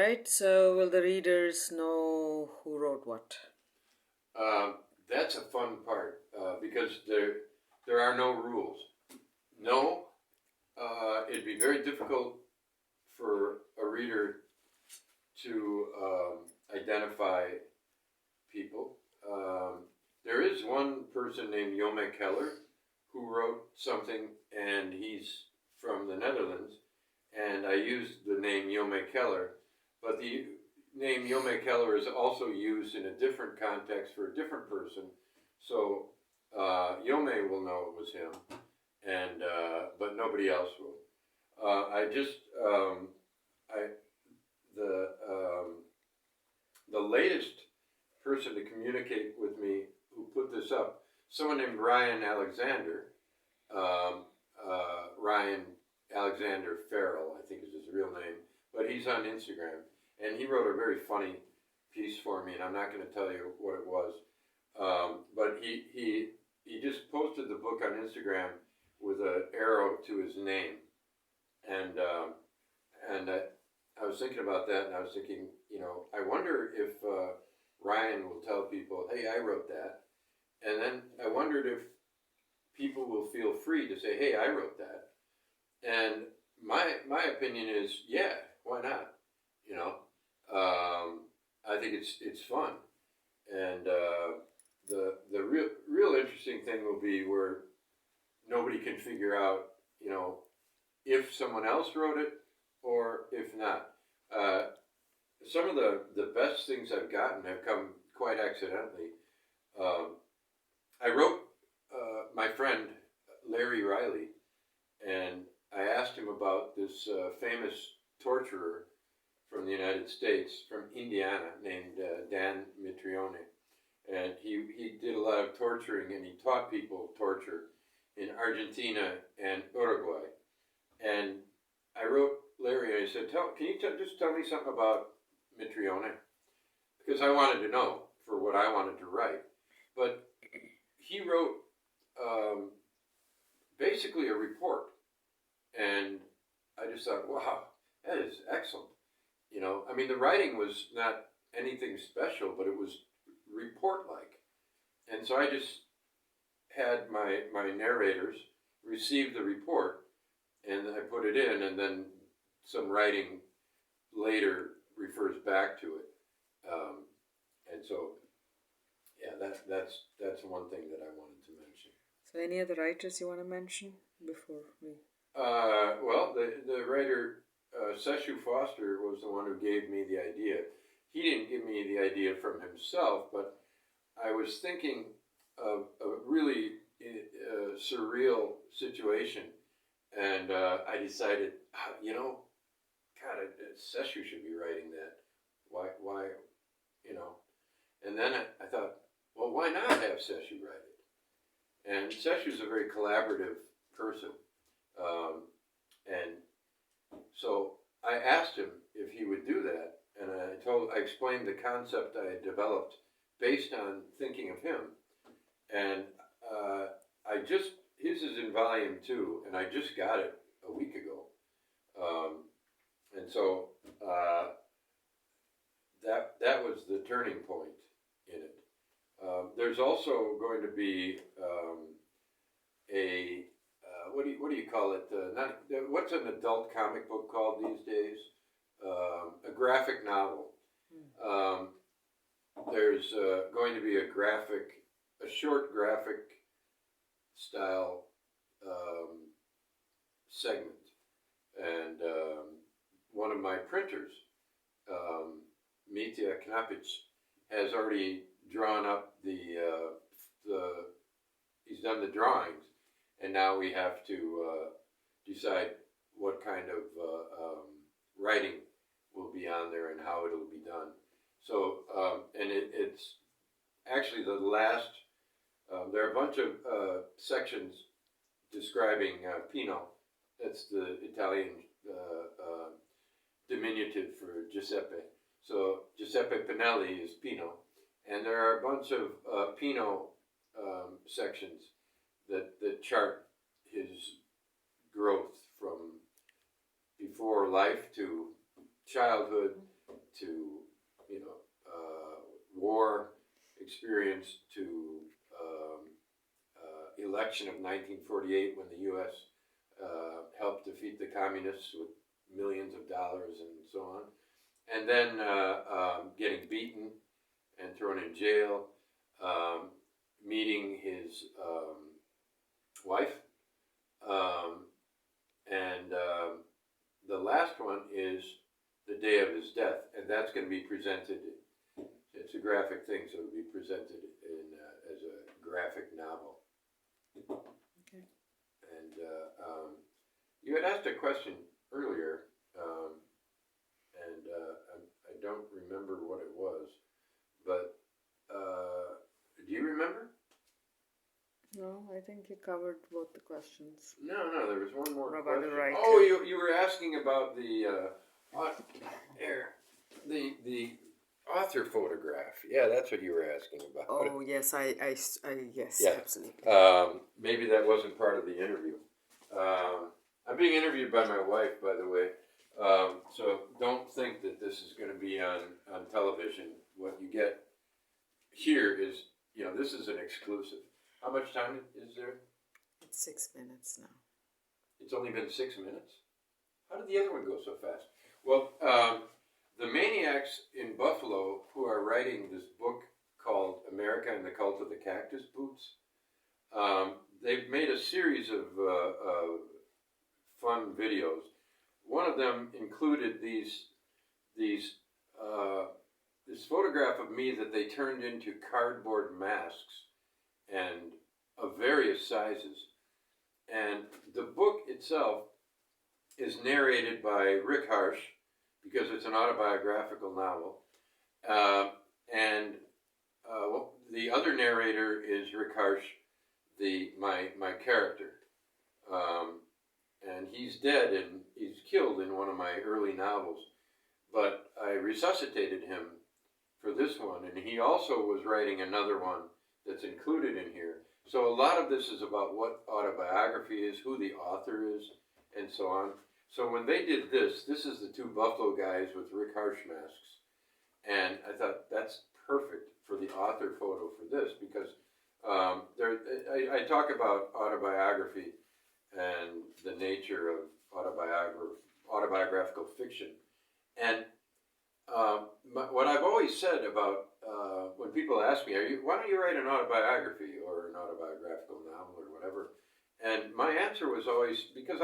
right? So will the readers know who wrote what? That's a fun part because there are no rules. No, it'd be very difficult for a reader to identify people. There is one person named Yome Keller who wrote something, and he's from the Netherlands, and I used the name Yome Keller, but the name Yome Keller is also used in a different context for a different person, so Yome will know it was him, and but nobody else will. I just I the latest person to communicate with me who put this up, someone named Ryan Alexander, Ryan Alexander Farrell, I think is his real name, but he's on Instagram, and he wrote a very funny piece for me, and I'm not going to tell you what it was, but he just posted the book on Instagram with an arrow to his name, and I was thinking about that, and I was thinking, I wonder if Ryan will tell people, hey, I wrote that. And then I wondered if people will feel free to say, hey, I wrote that. And my opinion is, yeah, why not? I think it's fun. And the real interesting thing will be where nobody can figure out, if someone else wrote it or if not. Some of the best things I've gotten have come quite accidentally. I wrote my friend Larry Riley, and I asked him about this famous torturer from the United States, from Indiana, named Dan Mitrione. And he did a lot of torturing, and he taught people torture in Argentina and Uruguay. And I wrote Larry, and I said, can you just tell me something about Mitrione? Because I wanted to know for what I wanted to write. But he wrote basically a report. And I just thought, wow, that is excellent. The writing was not anything special, but it was report-like. And so I just had my narrators receive the report, and I put it in, and then some writing later refers back to it. And so, yeah, that's one thing that I wanted to mention. So any other writers you want to mention before we... Well, the writer Seshu Foster was the one who gave me the idea. He didn't give me the idea from himself, but I was thinking of a really surreal situation, and I decided, God, Seshu should be writing that. Why, And then I thought, well, why not have Seshu write it? And Seshu's a very collaborative person. And so I asked him if he would do that, and I explained the concept I had developed based on thinking of him. And his is in volume 2, and I just got it a week ago. And so that was the turning point in it. There's also going to be what do you call it? What's an adult comic book called these days? A graphic novel. There's going to be a short graphic style segment, and one of my printers, Mitya Knapic, has already drawn up he's done the drawings, and now we have to decide what kind of writing will be on there and how it'll be done. So, and it's actually the last, there are a bunch of sections describing Pino. That's the Italian diminutive for Giuseppe. So Giuseppe Pinelli is Pino. And there are a bunch of Pino sections that chart his growth from before life to childhood to, you know, war experience to election of 1948 when the U.S. Helped defeat the communists with millions of dollars and so on, and then getting beaten and thrown in jail, meeting his wife, and the last one is the day of his death, and that's going to be presented. It's a graphic thing, so it'll be presented in as a graphic novel. Okay. And you had asked a question earlier, and I don't remember what it was, but do you remember? No, I think you covered both the questions. No, there was one more About the question. writer. Oh, you were asking about the the author photograph. Yeah, that's what you were asking about. Oh yes, I yes, Yeah. absolutely. Maybe that wasn't part of the interview. I'm being interviewed by my wife, by the way. So don't think that this is going to be on television. What you get here is, this is an exclusive. How much time is there? It's 6 minutes now. It's only been 6 minutes? How did the other one go so fast? Well, the maniacs in Buffalo who are writing this book called America and the Cult of the Cactus Boots, they've made a series of fun videos. One of them included this photograph of me that they turned into cardboard masks and of various sizes. And the book itself is narrated by Rick Harsch, because it's an autobiographical novel. Well, the other narrator is Rick Harsch, my character. And he's dead, and he's killed in one of my early novels. But I resuscitated him for this one, and he also was writing another one that's included in here. So a lot of this is about what autobiography is, who the author is, and so on. So when they did this is the two Buffalo guys with Rick Harsch masks. And I thought that's perfect for the author photo for this, because I talk about autobiography and the nature of autobiographical fiction. And what I've always said about when people ask me, why don't you write an autobiography or an autobiographical novel or whatever? And my answer was always, because